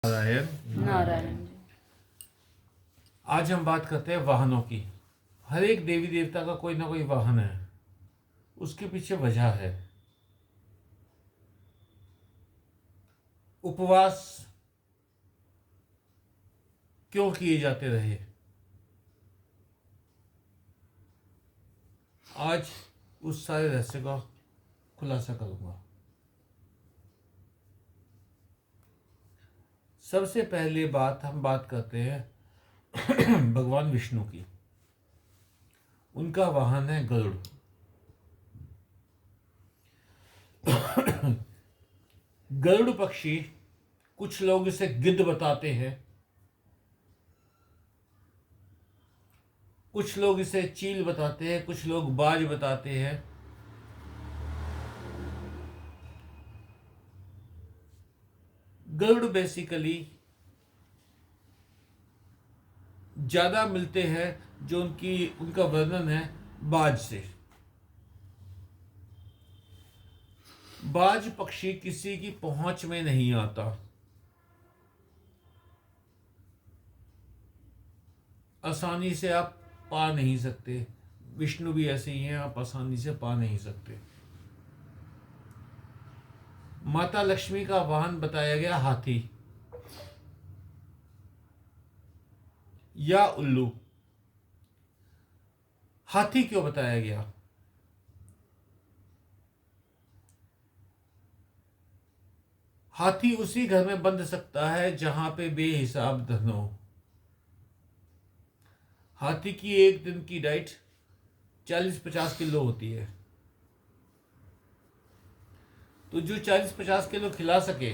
नारायण। नारायण जी। आज हम बात करते हैं वाहनों की। हर एक देवी देवता का कोई ना कोई वाहन है, उसके पीछे वजह है। उपवास क्यों किए जाते रहे, आज उस सारे रहस्य का खुलासा करूंगा। सबसे पहले हम बात करते हैं भगवान विष्णु की। उनका वाहन है गरुड़। गरुड़ पक्षी, कुछ लोग इसे गिद्ध बताते हैं, कुछ लोग इसे चील बताते हैं, कुछ लोग बाज बताते हैं। गरुड़ बेसिकली ज्यादा मिलते हैं, जो उनका वर्णन है बाज से। बाज पक्षी किसी की पहुंच में नहीं आता, आसानी से आप पा नहीं सकते। विष्णु भी ऐसे ही हैं, आप आसानी से पा नहीं सकते। माता लक्ष्मी का वाहन बताया गया हाथी या उल्लू। हाथी क्यों बताया गया? हाथी उसी घर में बंध सकता है जहां पे बेहिसाब धन हो। हाथी की एक दिन की डाइट 40-50 किलो होती है, तो जो 40-50 किलो खिला सके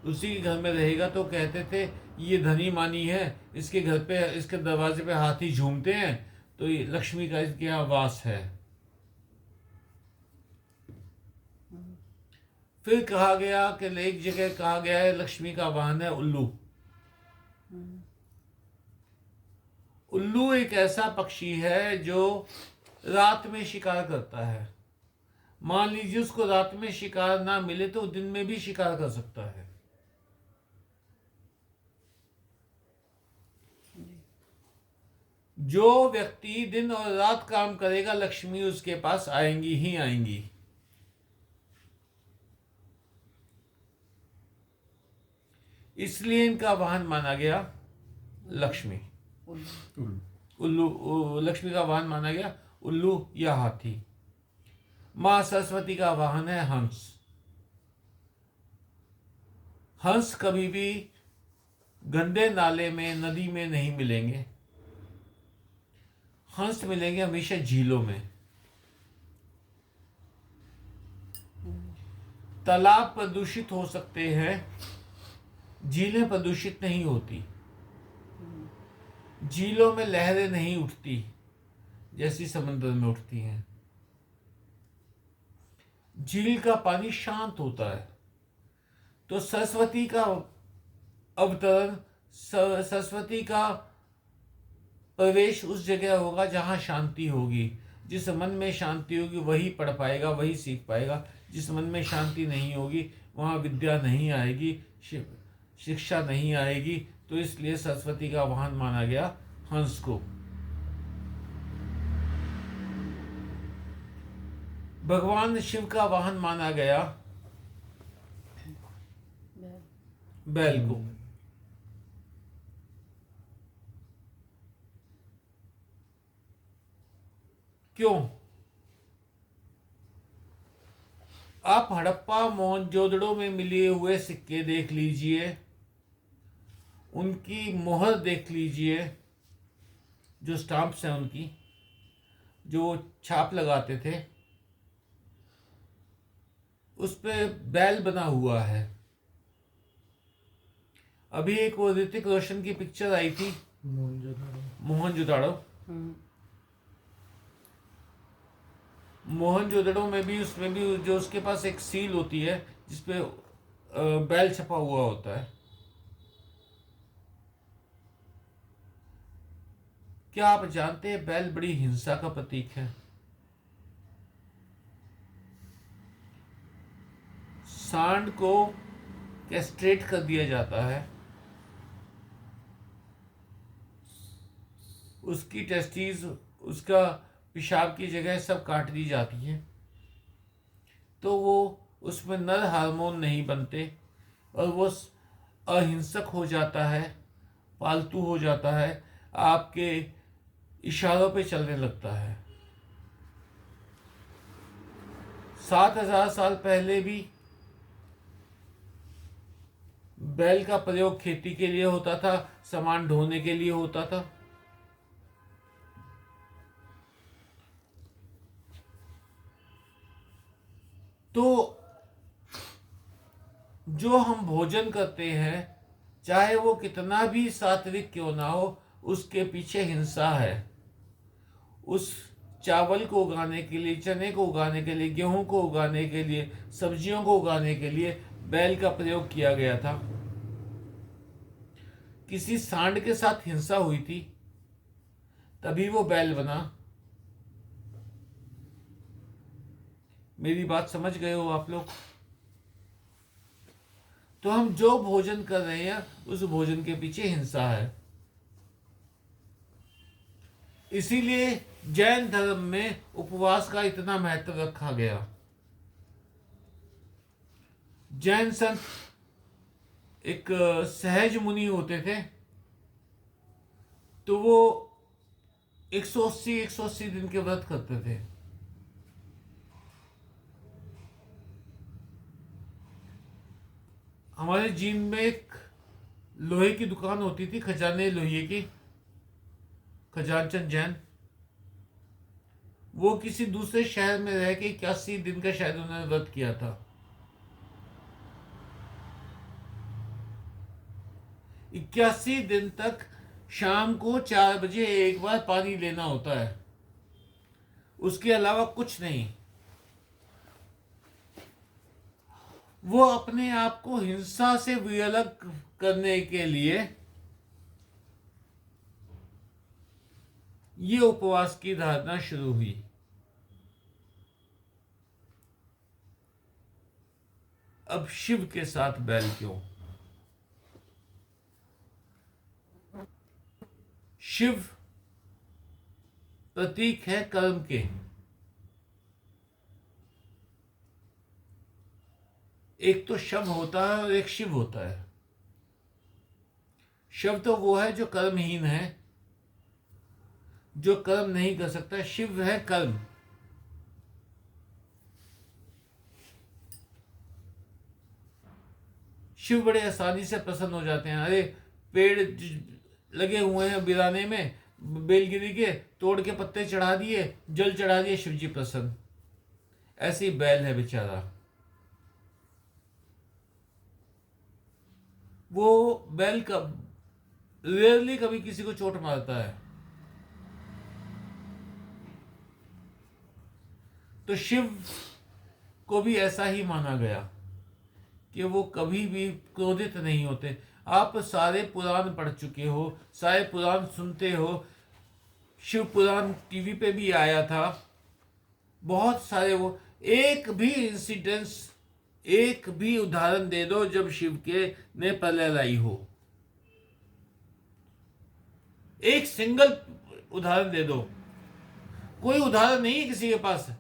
उसी के घर में रहेगा। तो कहते थे ये धनी मानी है, इसके घर पे, इसके दरवाजे पे हाथी झूमते हैं, तो ये लक्ष्मी का इसके यहाँ वास है। फिर कहा गया कि एक जगह कहा गया है लक्ष्मी का वाहन है उल्लू। उल्लू एक ऐसा पक्षी है जो रात में शिकार करता है। मान लीजिए उसको रात में शिकार ना मिले तो दिन में भी शिकार कर सकता है। जो व्यक्ति दिन और रात काम करेगा, लक्ष्मी उसके पास आएंगी ही आएंगी। इसलिए इनका वाहन माना गया लक्ष्मी। उल्लू लक्ष्मी का वाहन माना गया उल्लू या हाथी। मां सरस्वती का वाहन है हंस। हंस कभी भी गंदे नाले में, नदी में नहीं मिलेंगे। हंस मिलेंगे हमेशा झीलों में। तालाब प्रदूषित हो सकते हैं, झीलें प्रदूषित नहीं होती। झीलों में लहरें नहीं उठती जैसी समंदर में उठती हैं। झील का पानी शांत होता है। तो सरस्वती का अवतरण, सरस्वती का प्रवेश उस जगह होगा जहां शांति होगी। जिस मन में शांति होगी वही पढ़ पाएगा, वही सीख पाएगा। जिस मन में शांति नहीं होगी वहां विद्या नहीं आएगी, शिक्षा नहीं आएगी। तो इसलिए सरस्वती का वाहन माना गया हंस को। भगवान शिव का वाहन माना गया बैल को। क्यों? आप हड़प्पा मोहनजोदड़ो में मिले हुए सिक्के देख लीजिए, उनकी मोहर देख लीजिए, जो स्टाम्प्स हैं उनकी, जो छाप लगाते थे, उस पे बैल बना हुआ है। अभी एक वो ऋतिक रोशन की पिक्चर आई थी मोहनजोदड़ो। मोहनजोदड़ो में भी, उसमें भी जो उसके पास एक सील होती है जिसपे बैल छपा हुआ होता है। क्या आप जानते हैं बैल बड़ी हिंसा का प्रतीक है? सांड को कैस्ट्रेट कर दिया जाता है, उसकी टेस्टीज, उसका पेशाब की जगह सब काट दी जाती हैं, तो वो उसमें नर हार्मोन नहीं बनते और वो अहिंसक हो जाता है, पालतू हो जाता है, आपके इशारों पे चलने लगता है। 7,000 साल पहले भी बैल का प्रयोग खेती के लिए होता था, सामान ढोने के लिए होता था। तो जो हम भोजन करते हैं, चाहे वो कितना भी सात्विक क्यों ना हो, उसके पीछे हिंसा है। उस चावल को उगाने के लिए, चने को उगाने के लिए, गेहूं को उगाने के लिए, सब्जियों को उगाने के लिए बैल का प्रयोग किया गया था। किसी सांड के साथ हिंसा हुई थी, तभी वो बैल बना। मेरी बात समझ गए हो आप लोग? तो हम जो भोजन कर रहे हैं, उस भोजन के पीछे हिंसा है। इसीलिए जैन धर्म में उपवास का इतना महत्व रखा गया। जैन संत एक सहज मुनि होते थे, तो वो 180 दिन के व्रत करते थे। हमारे जीन में एक लोहे की दुकान होती थी, खजाने लोहे की, खजानचंद जैन। वो किसी दूसरे शहर में रह के 81 दिन का शायद उन्होंने व्रत किया था। 81 दिन तक शाम को 4 बजे एक बार पानी लेना होता है, उसके अलावा कुछ नहीं। वो अपने आप को हिंसा से विलग करने के लिए ये उपवास की धारणा शुरू हुई। अब शिव के साथ बैल क्यों? शिव प्रतीक है कर्म के। एक तो शव होता है और एक शिव होता है। शव तो वो है जो कर्महीन है, जो कर्म नहीं कर सकता। शिव है कर्म। शिव बड़े आसानी से प्रसन्न हो जाते हैं। अरे पेड़ लगे हुए हैं बिराने में, बेलगिरी के, तोड़ के पत्ते चढ़ा दिए, जल चढ़ा दिए, शिव जी प्रसन्न। ऐसी बैल है बेचारा। वो बैल कब रेयरली कभी किसी को चोट मारता है। तो शिव को भी ऐसा ही माना गया कि वो कभी भी क्रोधित नहीं होते। आप सारे पुराण पढ़ चुके हो, सारे पुराण सुनते हो। शिव पुराण टीवी पे भी आया था, बहुत सारे। वो एक भी इंसिडेंस, एक भी उदाहरण दे दो जब शिव के ने प्रलय लाई हो। एक सिंगल उदाहरण दे दो। कोई उदाहरण नहीं है किसी के पास।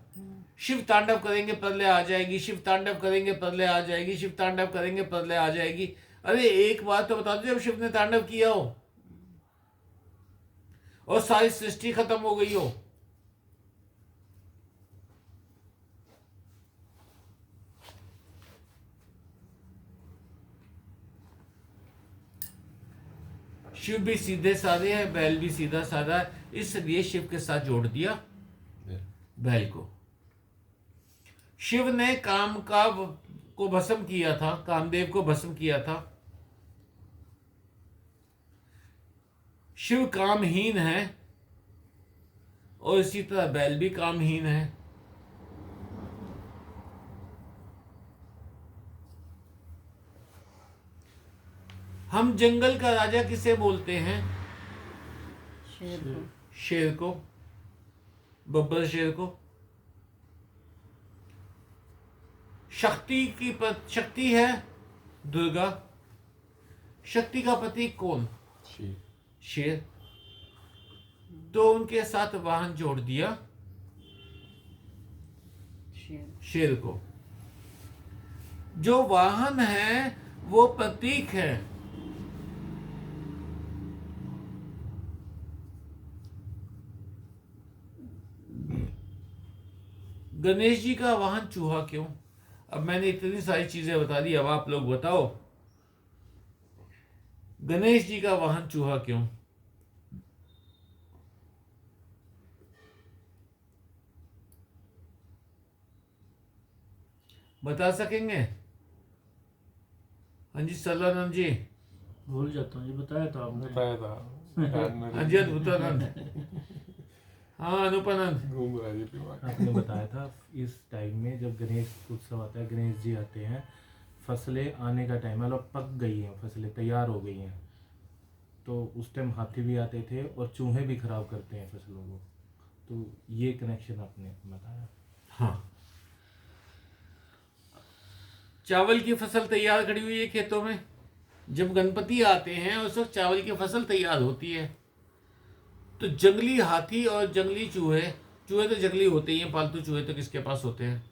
शिव तांडव करेंगे प्रलय आ जाएगी, शिव तांडव करेंगे प्रलय आ जाएगी, शिव तांडव करेंगे प्रलय आ जाएगी। अरे एक बात तो बता दो जब शिव ने तांडव किया हो और सारी सृष्टि खत्म हो गई हो। शिव भी सीधे साधे हैं, बैल भी सीधा साधा है, इसलिए शिव के साथ जोड़ दिया बैल को। शिव ने काम का को भस्म किया था, कामदेव को भस्म किया था। शिव कामहीन है और इसी तरह बैल भी कामहीन है। हम जंगल का राजा किसे बोलते हैं? शेर को, बब्बर शेर को। शक्ति है दुर्गा। शक्ति का प्रतीक कौन? शेर। शेर। तो उनके साथ वाहन जोड़ दिया शेर को। जो वाहन है वो प्रतीक है। गणेश जी का वाहन चूहा क्यों? अब मैंने इतनी सारी चीजें बता दी, अब आप लोग बताओ गणेश जी का वाहन चूहा क्यों? बता सकेंगे? हाँ जी सलानंद जी। भूल जाता हूँ, ये बताया था आपने। बताया था। हाँ जी अद्भुतानंद। हाँ अनुपानंद। घूम रहा है ये दिमाग। आपने बताया था इस टाइम में जब गणेश उत्सव आता है, गणेश जी आते हैं, फसलें आने का टाइम है, मतलब पक गई हैं, फसलें तैयार हो गई हैं, तो उस टाइम हाथी भी आते थे और चूहे भी खराब करते हैं फसलों को। तो ये कनेक्शन आपने बताया। हाँ, चावल की फसल तैयार खड़ी हुई है खेतों में। जब गणपति आते हैं उस वक्त चावल की फसल तैयार होती है। तो जंगली हाथी और जंगली चूहे, चूहे तो जंगली होते ही हैं, पालतू चूहे तो किसके पास होते हैं।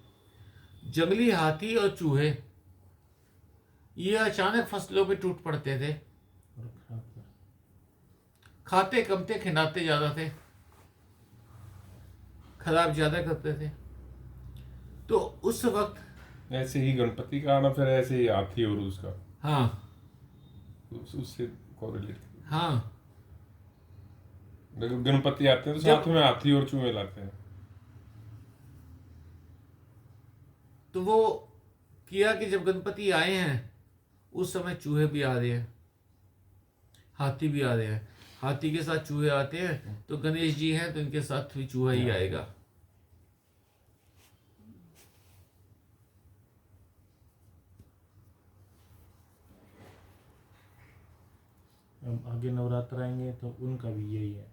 जंगली हाथी और चूहे ये अचानक फसलों पे टूट पड़ते थे। और खराब कर खाते कम थे, खिलाते ज्यादा थे, खराब ज्यादा करते थे। तो उस वक्त ऐसे ही गणपति का आना, फिर ऐसे ही हाथी और उसका हाँ उससे कोरिलेट। हाँ गणपति आते हैं तो साथ में हाथी और चूहे लाते हैं। तो वो किया कि जब गणपति आए हैं उस समय चूहे भी आ रहे हैं, हाथी भी आ रहे हैं। हाथी के साथ चूहे आते हैं तो गणेश जी हैं तो इनके साथ भी चूहा ही आएगा। अब आगे नवरात्र आएंगे तो उनका भी यही है।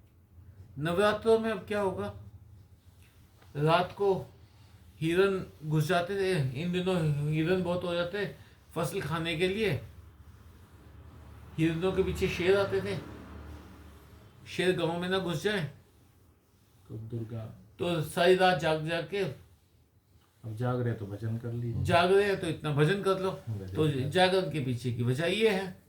नवरात्रों में अब क्या होगा, रात को हिरन घुस जाते थे। इन दिनों हिरन बहुत हो जाते फसल खाने के लिए। हिरनों के पीछे शेर आते थे, शेर गांव में ना घुस जाए तो दुर्गा तो सारी रात जाग जाग के, अब जाग रहे तो भजन कर लीजिए। जाग रहे हैं तो इतना भजन कर लो। तो जागरण के पीछे की वजह ये है,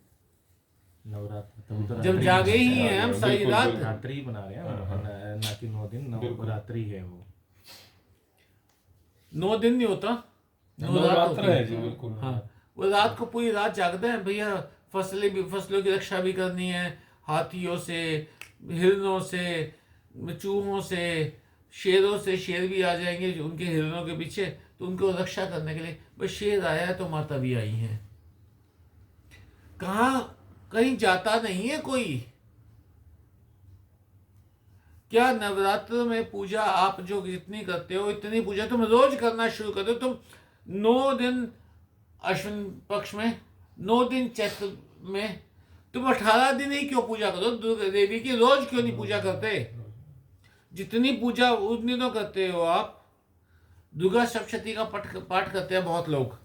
नवरात्र तभी तो जब रात्रि जागे ही मनाते हैं हम सारी बिल्कुल, रात। बिल्कुल। रात्रि बना रहे हैं ना कि 9 दिन, नवरात्रि है वो। 9 दिन नहीं होता, 9 रात नवरात्र होती है है। जी, बिल्कुल। हाँ, वो रात को पूरी रात जागते हैं भैया। फसलों की रक्षा भी करनी है, हाथियों से, हिरणों से, चूहों से, शेरों से। शेर भी आ जाएंगे जो उनके हिरणों के पीछे, तो उनको रक्षा करने के लिए बस शेर आया है तो माता भी आई हैं। कहाँ कहीं जाता नहीं है कोई। क्या नवरात्र में पूजा आप जो जितनी करते हो इतनी पूजा तुम रोज करना शुरू कर दो। तुम 9 दिन अश्विन पक्ष में, 9 दिन चैत्र में, तुम 18 दिन ही क्यों पूजा करो दुर्गा देवी की? रोज क्यों नहीं पूजा करते? जितनी पूजा उन दिनों करते हो आप। दुर्गा सप्तशती का पाठ करते हैं बहुत लोग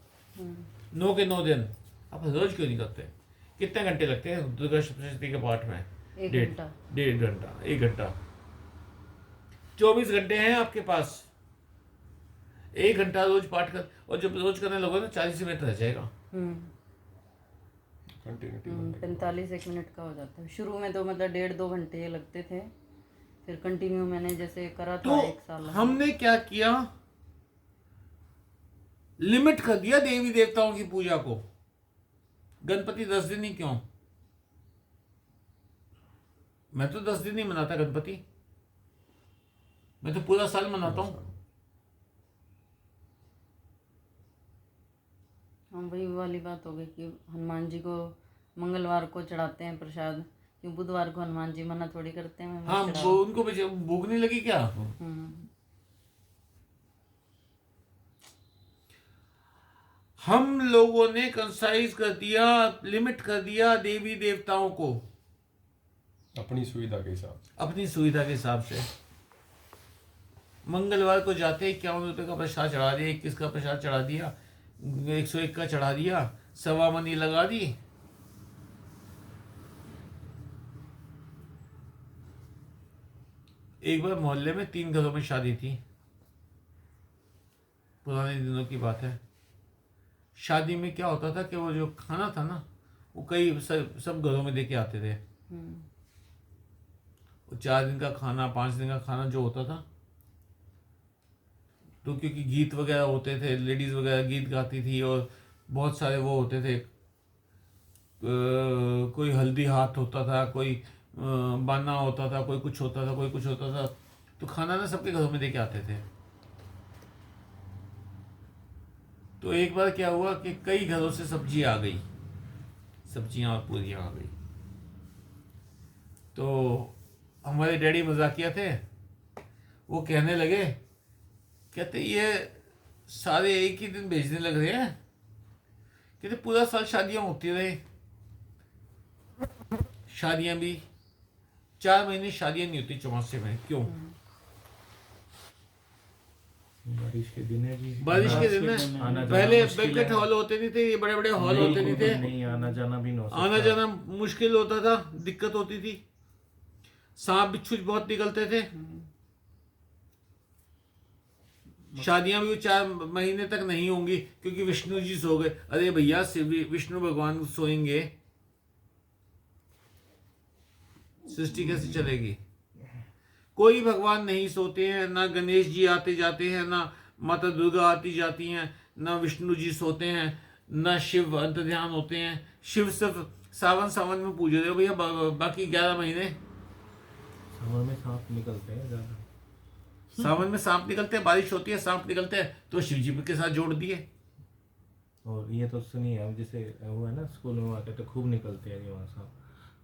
9 के 9 दिन। आप रोज क्यों नहीं करते? कितने घंटे लगते हैं दुर्गा सप्तशती के पाठ में? 1.5 घंटा, 1 घंटा। 24 घंटे हैं आपके पास। 1 घंटा रोज पाठ कर, और जब रोज करने लगोगे ना 40 मिनट रह जाएगा। कंटिन्यूटी 45 मिनट का हो जाता है। शुरू में तो मतलब 1.5-2 घंटे लगते थे, फिर कंटिन्यू मैंने जैसे करा था 1 साल। तो हमने क्या किया, लिमिट कर दिया देवी देवताओं की पूजा को। गणपति 10 दिन ही क्यों? मैं तो 10 दिन ही मनाता गणपति, मैं तो पूरा साल मनाता हूँ। हाँ, वही वाली बात हो गई कि हनुमान जी को मंगलवार को चढ़ाते हैं प्रसाद, क्यों बुधवार को हनुमान जी मना थोड़ी करते हैं। हाँ, वो उनको भूख नहीं लगी क्या? हम लोगों ने कंसाइज कर दिया, लिमिट कर दिया देवी देवताओं को अपनी सुविधा के हिसाब से। अपनी सुविधा के हिसाब से। मंगलवार को जाते 51 रुपये का प्रसाद चढ़ा दिया, 21 का प्रसाद चढ़ा दिया, 101 का चढ़ा दिया, सवा मनी लगा दी, एक बार मोहल्ले में 3 घरों में शादी थी, पुराने दिनों की बात है। शादी में क्या होता था कि वो जो खाना था ना, वो कई सब घरों में देके आते थे। वो 4 दिन का खाना, 5 दिन का खाना जो होता था, तो क्योंकि गीत वगैरह होते थे, लेडीज वगैरह गीत गाती थी और बहुत सारे वो होते थे, कोई हल्दी हाथ होता था, कोई बाना होता था, कोई कुछ होता था, कोई कुछ होता था, तो खाना ना सबके घरों में देके आते थे। तो एक बार क्या हुआ कि कई घरों से सब्जी आ गई, सब्जियां और पूरियां आ गई। तो हमारे डैडी मजाकिया थे, वो कहने लगे, कहते ये सारे एक ही दिन भेजने लग रहे हैं, कहते पूरा साल शादियां होती रहे, शादियां भी 4 महीने शादियां नहीं होती चौमासे में, क्यों? बारिश के दिन है जी, बारिश के दिन में आना जाना पहले मुश्किल बैंक्वेट है। हॉल होते नहीं थे, ये बड़े बड़े हॉल होते नहीं थे, नहीं आना जाना भी नहीं हो सकता। आना जाना मुश्किल होता था, दिक्कत होती थी, सांप बिच्छू बहुत निकलते थे। शादियां भी 4 महीने तक नहीं होंगी क्योंकि विष्णु जी सो गए। अरे भैया, विष्णु भगवान सोएंगे, सृष्टि कैसे चलेगी? कोई भगवान नहीं सोते हैं, ना गणेश जी आते जाते हैं, ना माता दुर्गा आती जाती हैं, ना विष्णु जी सोते हैं, ना शिव अंतर्ध्यान होते हैं। शिव सिर्फ सावन में पूज रहे हो भैया, बाकी 11 महीने सावन में सांप निकलते हैं ज्यादा। सावन में सांप निकलते हैं, बारिश होती है सांप निकलते हैं, तो शिव जी के साथ जोड़ दिए। और ये तो सुनिए, अब जैसे हुआ है ना स्कूल में, वहाँ कहते खूब निकलते हैं ये वहाँ सांप।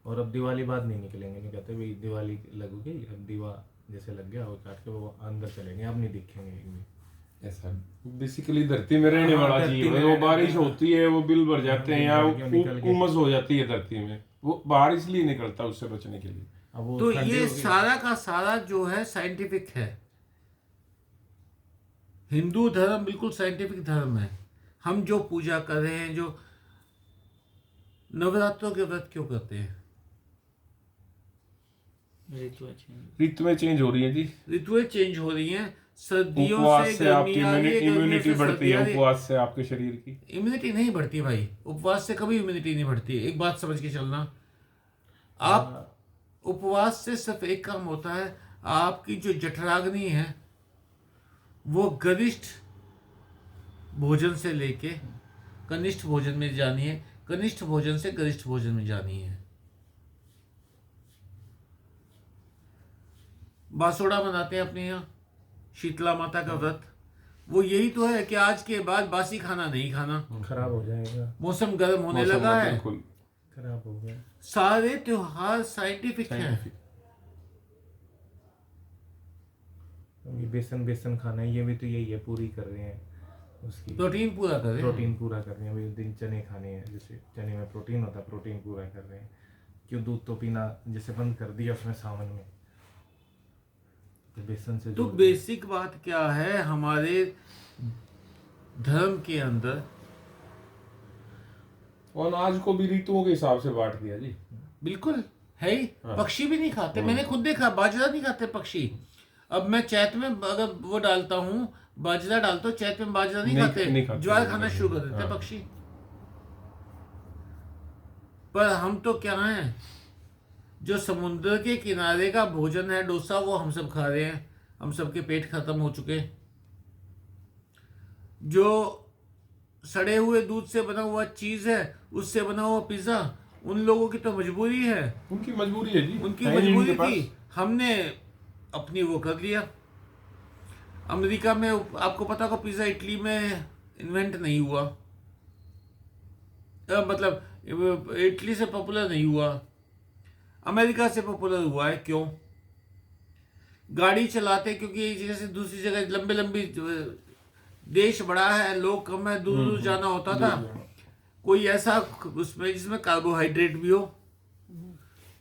और अब दिवाली बाद नहीं निकलेंगे, नहीं कहते भाई दिवाली लग गई, अब दीवा जैसे लग गया वो काट के वो अंदर चलेंगे, अब नहीं दिखेंगे एक भी। ऐसा बेसिकली धरती में रहने हाँ, वाला धरती जीव में है। वो रहने बारिश वाला। होती है, वो बिल भर जाते हैं, या क्यों निकल गए? उमस हो जाती है धरती में, वो बाहर इसलिए निकलता है उससे बचने के लिए। अब वो तो ठंडी ये होगी। सारा का सारा जो है साइंटिफिक है। हिंदू धर्म बिल्कुल साइंटिफिक धर्म है। हम जो पूजा कर रहे हैं, जो नवरात्रों के व्रत क्यों करते हैं? ऋतुएं चेंज हो रही है जी, ऋतुएं चेंज हो रही हैं, सर्दियों उपवास से से आपकी गर्मी आ रही है, गर्मियों इम्यूनिटी से बढ़ती सर्दी आ है, रही है। उपवास से आपके शरीर की इम्यूनिटी नहीं बढ़ती भाई, उपवास से कभी इम्यूनिटी नहीं बढ़ती। एक बात समझ के चलना, आप उपवास से सिर्फ एक काम होता है, आपकी जो जठराग्नि है वो गरिष्ठ भोजन से लेके कनिष्ठ भोजन में जानी है, कनिष्ठ भोजन से गरिष्ठ भोजन में जानी है। बासोड़ा मनाते हैं अपने यहाँ, शीतला माता का व्रत, वो यही तो है कि आज के बाद बासी खाना नहीं खाना। खराब हो जाएगा, मौसम गर्म होने मौसम लगा है, बिल्कुल खराब हो गया। सारे त्योहार साइंटिफिक हैं। साइंटिफिक। ये बेसन खाना है, ये भी तो यही है, पूरी कर रहे हैं उसकी, प्रोटीन पूरा करें। प्रोटीन पूरा कर रहे हैं। अभी दिन चने खाने हैं, जैसे चने में प्रोटीन होता है, प्रोटीन पूरा कर रहे हैं। क्यों दूध तो पीना जैसे बंद कर दिया उसमें सावन में, तो बेसन से तो जोड़ दिया। बेसिक बात क्या है हमारे धर्म के अंदर? और अनाज को भी ऋतुओं के हिसाब से बांट दिया जी। बिल्कुल है ही। हाँ। पक्षी भी नहीं खाते, मैंने खुद देखा, बाजरा नहीं खाते पक्षी। अब मैं चैत में अगर वो डालता हूँ, बाजरा डालता हूँ, चैत में बाजरा नहीं नहीं खाते, खाते। ज्वार खाना शुरू कर देते हैं हाँ। पक्षी। पर हम तो क्या हैं, जो समुद्र के किनारे का भोजन है डोसा, वो हम सब खा रहे हैं, हम सबके पेट खत्म हो चुके। जो सड़े हुए दूध से बना हुआ चीज है, उससे बना हुआ पिज्जा, उन लोगों की तो मजबूरी है, उनकी मजबूरी है जी, उनकी है नहीं मजबूरी उनके पास। थी, हमने अपनी वो कर लिया। अमेरिका में आपको पता होगा पिज्जा इटली में इन्वेंट नहीं हुआ, मतलब इटली से पॉपुलर नहीं हुआ, अमेरिका से पॉपुलर हुआ है। क्यों? गाड़ी चलाते, क्योंकि जैसे दूसरी जगह लंबे लंबी देश बड़ा है, लोग कम है, दूर दूर जाना होता था, कोई ऐसा उसमें जिसमें कार्बोहाइड्रेट भी हो,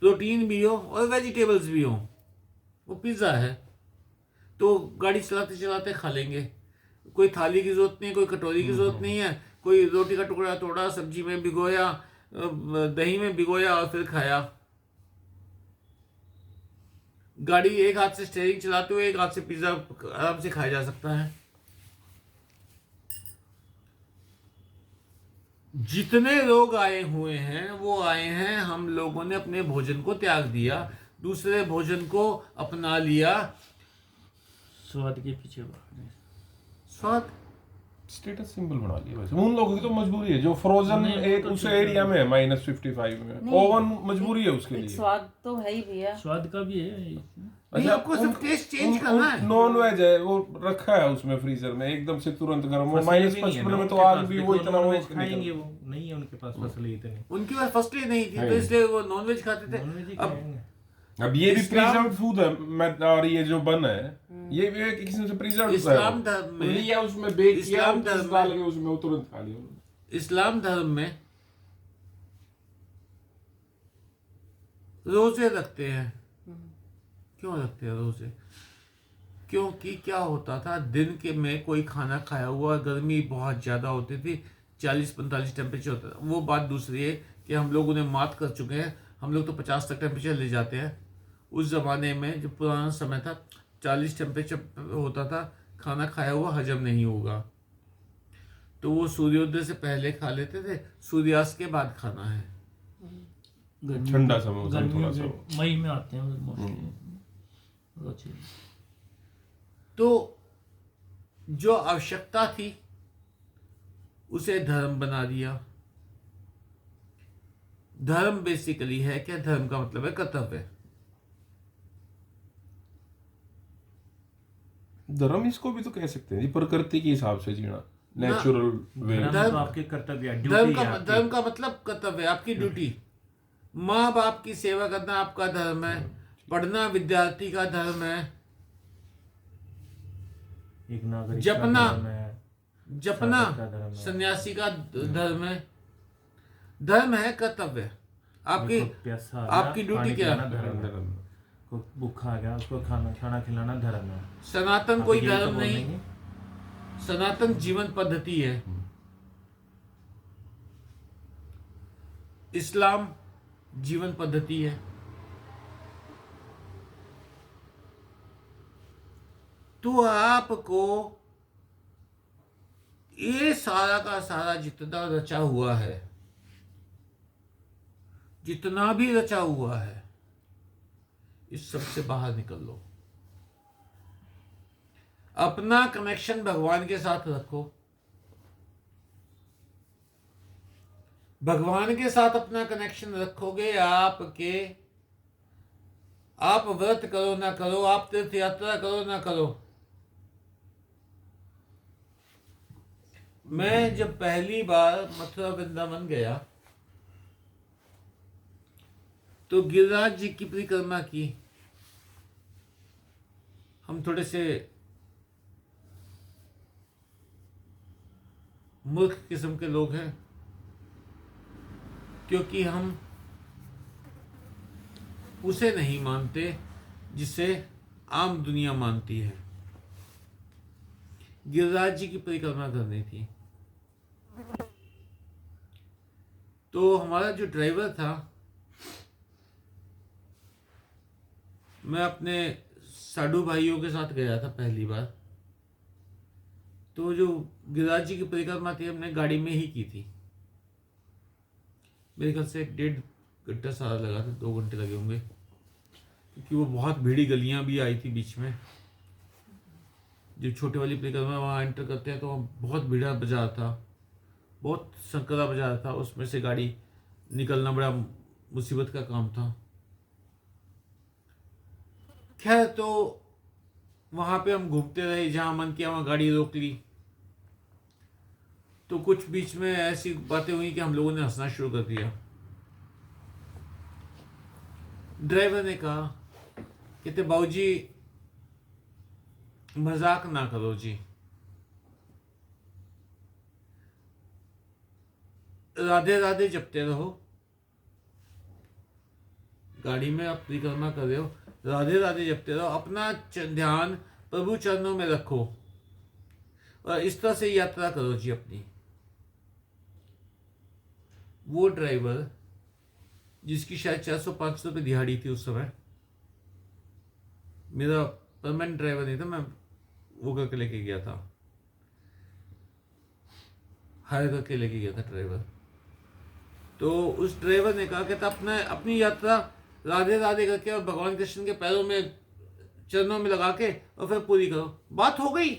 प्रोटीन भी हो और वेजिटेबल्स भी हो, वो पिज्ज़ा है। तो गाड़ी चलाते चलाते खा लेंगे, कोई थाली की जरूरत नहीं, कोई कटोरी की जरूरत नहीं है, कोई रोटी का टुकड़ा तोड़ा, सब्जी में भिगोया, दही में भिगोया और फिर खाया। गाड़ी एक हाथ से स्टीयरिंग चलाते हुए एक हाथ से पिज्जा आराम से खाया जा सकता है। जितने लोग आए हुए हैं वो आए हैं, हम लोगों ने अपने भोजन को त्याग दिया, दूसरे भोजन को अपना लिया। स्वाद के पीछे भाग स्वाद स्टेटस सिंबल बना लिया वैसे। उन लोगों की तो मजबूरी है जो फ्रोजन एक उस एरिया में है -55 में, ओवन मजबूरी है उसके एक लिए। स्वाद तो है ही भैया। स्वाद का भी है। नहीं, आपको सिर्फ टेस्ट चेंज करना है। नॉन वेज है वो रखा है उसमें फ्रीजर में, एकदम से तुरंत गर्म हो। -55 में तो आज भी वो इतना वो खाएंगे, वो नहीं है उनके पास फसलें इतनी। उनके पास फसलें नहीं थी तो इसलिए वो नॉनवेज खाते थे। नॉनवेज ही अब खाएंगे। अब ये भी प्रिजर्व्ड फूड है और ये जो बन है ये भी एक किस्म से प्रिजर्व्ड है। इस्लाम धर्म में लिया उसमें बेक किया, इस्लाम धर्म डाल के उसमें वो तुरंत खा लिया। इस्लाम धर्म में रोजे रखते हैं। क्यों रखते हैं रोजे? क्योंकि क्या होता था, दिन के में कोई खाना खाया हुआ, गर्मी बहुत ज़्यादा होती थी, 40-45 टेम्परेचर होता था। वो बात दूसरी है कि हम लोग उन्हें मात कर चुके हैं, हम लोग तो 50 तक टेम्परेचर ले जाते हैं। उस ज़माने में जो पुराना समय था 40 टेम्परेचर होता था, खाना खाया हुआ हजम नहीं होगा, तो वो सूर्योदय से पहले खा लेते थे, सूर्यास्त के बाद खाना है। ठंडा सा मौसम थोड़ा सा मई में आते हैं मोस्टली। तो जो आवश्यकता थी उसे धर्म बना दिया। धर्म बेसिकली है क्या? धर्म का मतलब है कर्तव्य। धर्म इसको भी तो कह सकते हैं, प्रकृति के हिसाब से जीना, नेचुरल वे। तो आपके कर्तव्य, धर्म का मतलब कर्तव्य, आपकी ड्यूटी। माँ बाप की सेवा करना आपका धर्म है, पढ़ना विद्यार्थी का धर्म है, एक नागरिक जपना का धर्म है, जपना साधक का धर्म है। सन्यासी का धर्म है। धर्म है कर्तव्य। आपकी देखो, प्यासा आ गया, आपकी ड्यूटी पानी क्या? पिलाना धर्म है। को भूखा आ गया उसको खाना खिलाना धर्म है। सनातन आप कोई ये तो धर्म बोल नहीं, देंगे? सनातन जीवन पद्धति है। इस्लाम जीवन पद्धति है। तो आपको ये सारा का सारा जितना रचा हुआ है, जितना भी रचा हुआ है, इस सब से बाहर निकल लो। अपना कनेक्शन भगवान के साथ रखो। भगवान के साथ अपना कनेक्शन रखोगे, आप व्रत करो ना करो, आप तीर्थ यात्रा करो ना करो। मैं जब पहली बार मथुरा वृंदावन गया तो गिरिराज जी की परिक्रमा की। हम थोड़े से मूर्ख किस्म के लोग हैं, क्योंकि हम उसे नहीं मानते जिसे आम दुनिया मानती है। गिरिराज जी की परिक्रमा करनी थी, तो हमारा जो ड्राइवर था, मैं अपने साधु भाइयों के साथ गया था पहली बार, तो जो गिरिराज जी की परिक्रमा थी हमने गाड़ी में ही की थी। मेरे ख्याल से 1.5 घंटा सारा लगा था, 2 घंटे लगे होंगे, क्योंकि वो बहुत भीड़ी गलियां भी आई थी बीच में। जो छोटे वाली परिक्रमा वहाँ एंटर करते हैं तो वहाँ बहुत भीड़ा बाजार था, बहुत संकरा बाजार था, उसमें से गाड़ी निकलना बड़ा मुसीबत का काम था। खैर, तो वहाँ पे हम घूमते रहे, जहाँ मन किया वहाँ गाड़ी रोक ली। तो कुछ बीच में ऐसी बातें हुई कि हम लोगों ने हंसना शुरू कर दिया। ड्राइवर ने कहा, कहते बाबूजी मजाक ना करो जी, राधे राधे जपते रहो। गाड़ी में आप परिक्रमा कर रहे हो, राधे राधे जपते रहो, अपना ध्यान प्रभु चरणों में रखो और इस तरह से यात्रा करो जी अपनी। वो ड्राइवर जिसकी शायद 400-500 रुपये दिहाड़ी थी उस समय, मेरा परमानेंट ड्राइवर नहीं था, मैं वो करके लेके गया था, हायर करके लेके गया था ड्राइवर। तो उस ड्राइवर ने कहा कि अपनी यात्रा राधे राधे करके और भगवान कृष्ण के पैरों में, चरणों में लगा के और फिर पूरी करो। बात हो गई।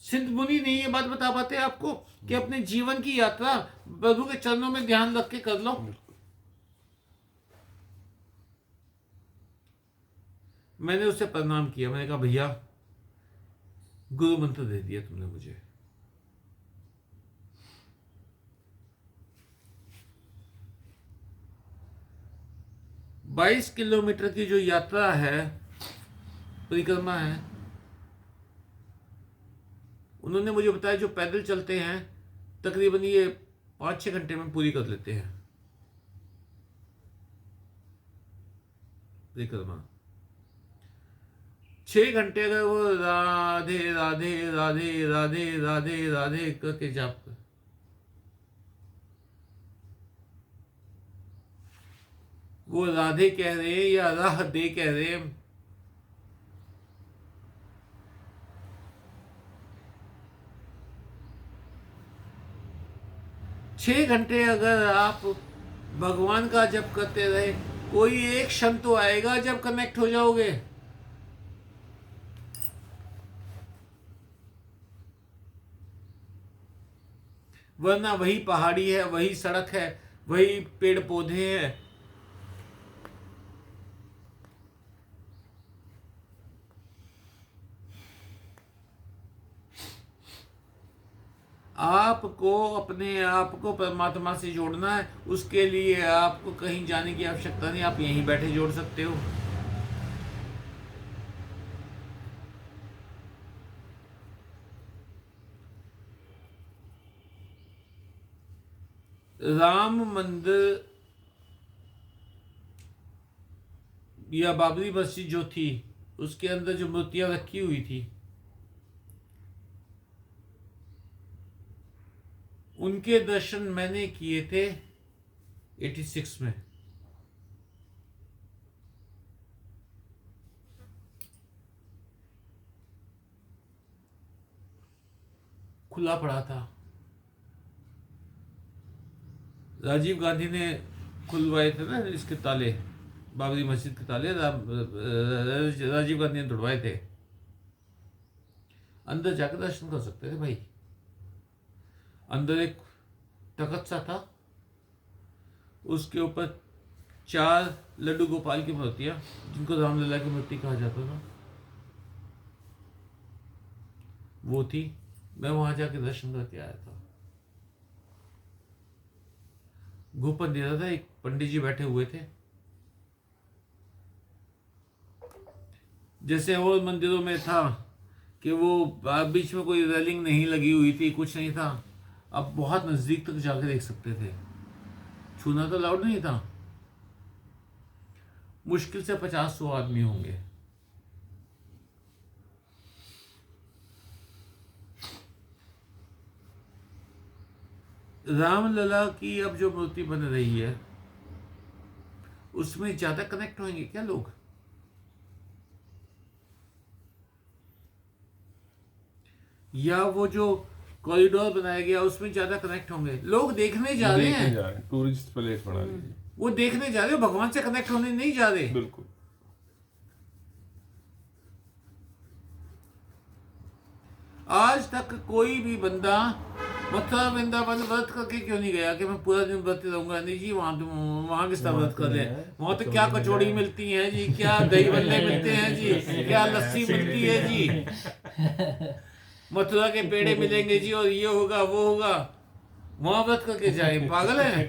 सिंध मुनि नहीं ये बात बता पाते आपको कि अपने जीवन की यात्रा प्रभु के चरणों में ध्यान रख के कर लो। मैंने उससे प्रणाम किया, मैंने कहा भैया गुरु मंत्र दे दिया तुमने मुझे। बाईस किलोमीटर की जो यात्रा है, परिक्रमा है, उन्होंने मुझे बताया जो पैदल चलते हैं तकरीबन ये 5-6 घंटे में पूरी कर लेते हैं परिक्रमा। 6 घंटे अगर वो राधे राधे राधे राधे राधे राधे करके जाप कर, वो राधे कह रहे या राह दे कह रहे, 6 घंटे अगर आप भगवान का जप करते रहे, कोई एक क्षण तो आएगा जब कनेक्ट हो जाओगे। वरना वही पहाड़ी है, वही सड़क है, वही पेड़ पौधे हैं। आपको अपने आप को परमात्मा से जोड़ना है, उसके लिए आपको कहीं जाने की आवश्यकता नहीं, आप यहीं बैठे जोड़ सकते हो। राम मंदिर या बाबरी मस्जिद जो थी, उसके अंदर जो मूर्तियां रखी हुई थी, उनके दर्शन मैंने किए थे 86 में। खुला पड़ा था। राजीव गांधी ने खुलवाए थे ना इसके ताले, बाबरी मस्जिद के ताले राजीव गांधी ने तोड़वाए थे। अंदर जाकर दर्शन कर सकते थे भाई। अंदर एक तख्त सा था, उसके ऊपर 4 लड्डू गोपाल की मूर्तियां, जिनको रामलला की मूर्ति कहा जाता था, वो थी। मैं वहां जाके दर्शन करके आया था। घूप अंधेरा था, एक पंडित जी बैठे हुए थे। जैसे और मंदिरों में था कि वो बीच में कोई रेलिंग नहीं लगी हुई थी, कुछ नहीं था। अब बहुत नजदीक तक जाके देख सकते थे, छूना तो अलाउड नहीं था। मुश्किल से 50-100 आदमी होंगे। रामलला की अब जो मूर्ति बन रही है, उसमें ज्यादा कनेक्ट होंगे क्या लोग? या वो जो कॉरिडोर बनाया गया उसमें ज्यादा कनेक्ट होंगे? लोग देखने जा रहे हैं, टूरिस्ट प्लेस बना लीजिए। वो देखने जा रहे हो, भगवान से कनेक्ट होने नहीं जा रहे। बिल्कुल। आज तक कोई भी बंदा मथुरा वृंदावन व्रत करके क्यों नहीं गया कि मैं पूरा दिन व्रत रहूंगा? नहीं जी, वहां किस तरह व्रत कर रहे हैं? वहां तो क्या कचौड़ी मिलती है जी, क्या दही बल्ले मिलते हैं जी, क्या लस्सी मिलती है जी, मथुरा के पेड़े मिलेंगे जी, और ये होगा वो होगा। वहां व्रत करके जाए? पागल है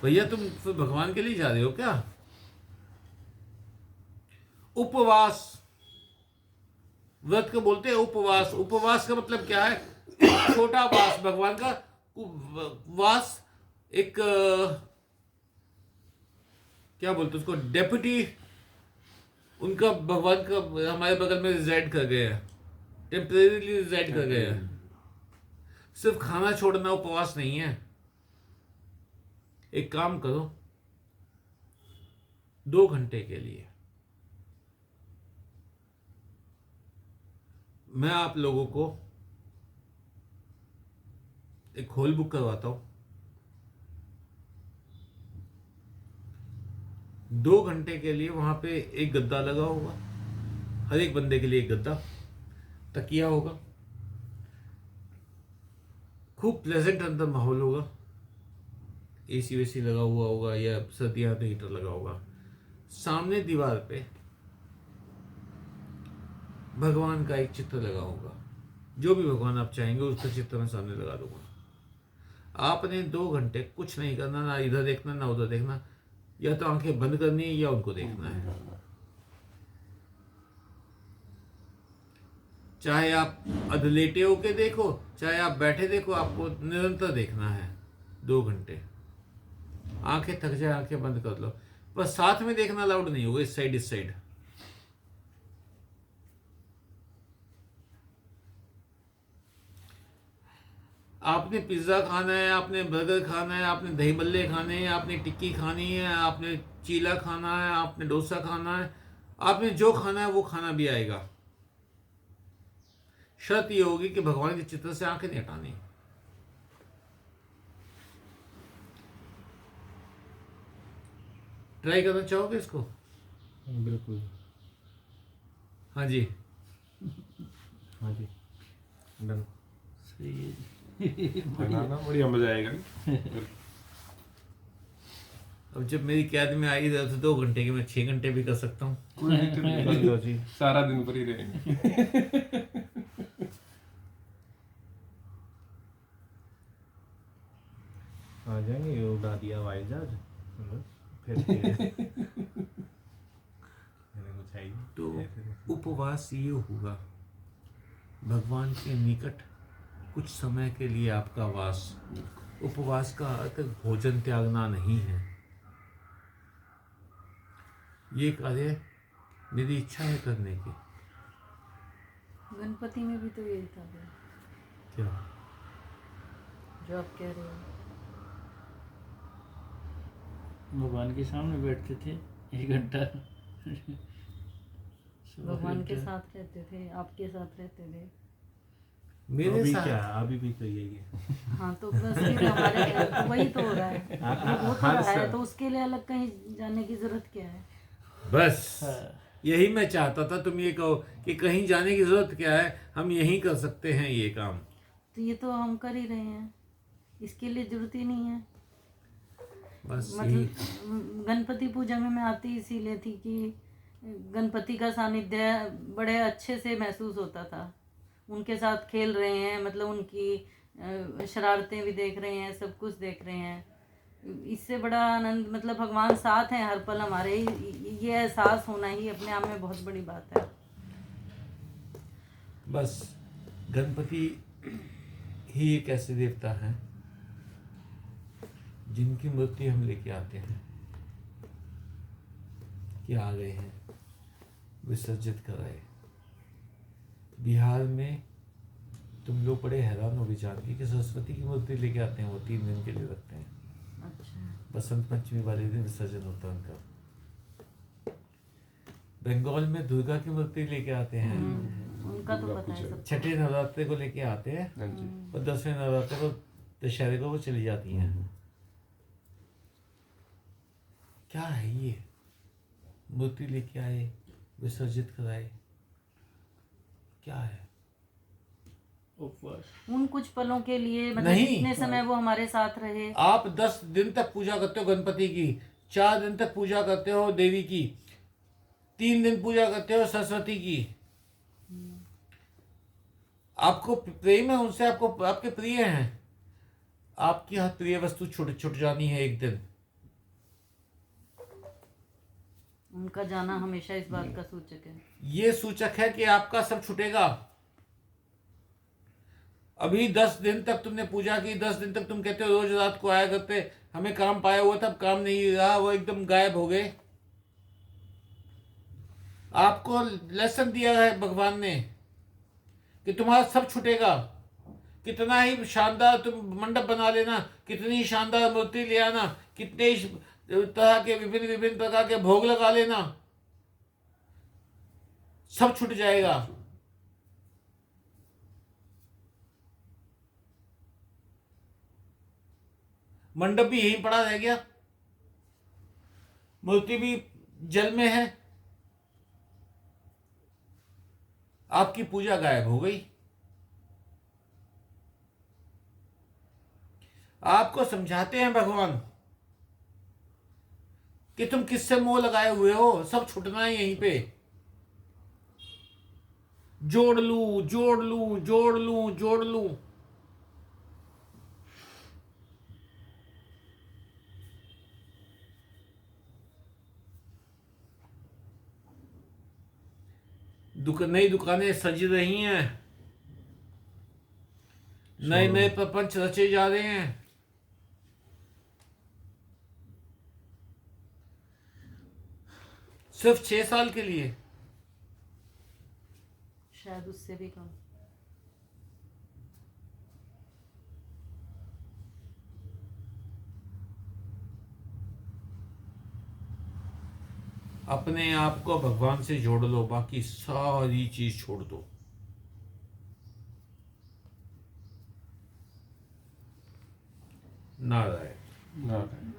भैया, तुम फिर भगवान के लिए जा रहे हो क्या? उपवास, व्रत को बोलते हैं उपवास। उपवास का मतलब क्या है? छोटा वास, भगवान का वास, एक क्या बोलते उसको, डेप्यूटी उनका भगवान का हमारे बगल में रिजाइड कर गए हैं, टेम्परेरीली रिजाइड कर गए हैं। सिर्फ खाना छोड़ना उपवास नहीं है। एक काम करो, 2 घंटे के लिए मैं आप लोगों को एक हॉल बुक करवाता हूं। 2 घंटे के लिए वहां पे एक गद्दा लगा होगा, हर एक बंदे के लिए एक गद्दा, तकिया होगा, खूब प्लेजेंट अंदर माहौल होगा, एसी वेसी लगा हुआ होगा या सर्दियां तो हीटर लगा होगा। सामने दीवार पे भगवान का एक चित्र लगा होगा, जो भी भगवान आप चाहेंगे उसका चित्र मैं सामने लगा दूंगा। आपने 2 घंटे कुछ नहीं करना, ना इधर देखना ना उधर देखना, या तो आंखें बंद करनी है या उनको देखना है। चाहे आप अधलेटे होके देखो, चाहे आप बैठे देखो, आपको निरंतर देखना है 2 घंटे। आंखें थक जाए आंखें बंद कर लो, पर साथ में देखना अलाउड नहीं होगा, इस साइड। आपने पिज्ज़ा खाना है, आपने बर्गर खाना है, आपने दही बल्ले खाने हैं, आपने टिक्की खानी है, आपने चीला खाना है, आपने डोसा खाना है, आपने जो खाना है वो खाना भी आएगा। शर्त ये होगी कि भगवान के चित्र से आंखें नहीं हटानी। ट्राई करना चाहोगे इसको? बिल्कुल। हाँ जी, हाँ जी, डन। सही है जी। बनाना बढ़िया मजा आएगा। अब जब मेरी कैद में आई तो 2 घंटे के मैं 6 घंटे भी कर सकता हूँ। कोई दिक्कत नहीं, कर लो जी। सारा दिन पर ही रहेंगे। आ जाएंगे, ये उड़ा दिया हवाई जहाज, फिर मैंने कुछ है ही नहीं। तो उपवास ये होगा, भगवान के निकट कुछ समय के लिए आपका वास। उपवास का अर्थ भोजन त्यागना नहीं है। ये कार्य मेरी इच्छा है करने की। गणपति में भी तो यही था क्या? जो आप कह रहे हो। भगवान के सामने बैठते थे 1 घंटा। भगवान के साथ रहते थे, आपके साथ रहते थे। मेरे अभी साथ क्या, अभी भी तो यही है। हाँ तो बस फिर हमारे तो वही तो हो रहा है, वो तो रहा है, तो उसके लिए अलग कहीं जाने की जरूरत क्या है? बस यही मैं चाहता था, तुम ये कहो कि कहीं जाने की जरूरत क्या है, हम यहीं कर सकते हैं ये काम। तो ये तो हम कर ही रहे हैं, इसके लिए जरूरत ही नहीं है। बस यही। मतलब गणपति पूजा में मैं आती इसीलिए थी कि गणपति का सानिध्य बड़े अच्छे से महसूस होता था। उनके साथ खेल रहे हैं, मतलब उनकी शरारतें भी देख रहे हैं, सब कुछ देख रहे हैं। इससे बड़ा आनंद, मतलब भगवान साथ हैं हर पल हमारे, ये एहसास होना ही अपने आप में बहुत बड़ी बात है। बस गणपति ही एक ऐसे देवता हैं जिनकी मूर्ति हम लेके आते हैं कि आ गए हैं, विसर्जित कराए। बिहार में तुम लोग बड़े हैरान हो गए जान के कि सरस्वती की मूर्ति लेके आते हैं, वो 3 दिन के लिए रखते हैं। अच्छा। बसंत पंचमी वाले दिन विसर्जन होता है उनका। बंगाल में दुर्गा की मूर्ति लेके आते हैं, उनका तो पता है सब। छठे नवरात्रे को लेके आते हैं हाँ जी। और 10वें नवरात्रे को, दशहरे को वो चली जाती हैं। क्या है ये? मूर्ति लेके आए, विसर्जित कराए, क्या है? उपवास। उन कुछ पलों के लिए, मतलब नहीं। इतने समय वो हमारे साथ रहे। आप 10 दिन तक पूजा करते हो गणपति की, 4 दिन तक पूजा करते हो देवी की, 3 दिन पूजा करते हो सरस्वती की। आपको प्रेम है उनसे, आपको आपके प्रिय हैं, आपकी हर प्रिय वस्तु छूट जानी है एक दिन। उनका जाना हमेशा इस बात का सूचक है। ये सूचक है कि आपका सब छूटेगा। अभी 10 दिन तक तुमने पूजा की, 10 दिन तक तुम कहते हो रोज रात को आया करते, हमें काम पाया हुआ था, अब काम नहीं रहा, वो एकदम गायब हो गए। आपको लेसन दिया है भगवान ने कि तुम्हारा सब छूटेगा, कितना ही शानदार तुम मंडप बना लेना, कितनी शानदार मूर्ति ले आना, कितने ही तरह के विभिन्न विभिन्न प्रकार के भोग लगा लेना, सब छूट जाएगा। मंडप भी यहीं पड़ा रह गया, मूर्ति भी जल में है, आपकी पूजा गायब हो गई। आपको समझाते हैं भगवान कि तुम किससे मोह लगाए हुए हो, सब छूटना है यहीं पे। जोड़ लूं, जोड़ लूं, जोड़ लूं, जोड़ लूं। नई दुकानें सज रही हैं, नए नए प्रपंच रचे जा रहे हैं। सिर्फ 6 साल के लिए, शायद उससे भी कम। अपने आप को भगवान से जोड़ लो, बाकी सारी चीज छोड़ दो। नारायण। नारायण।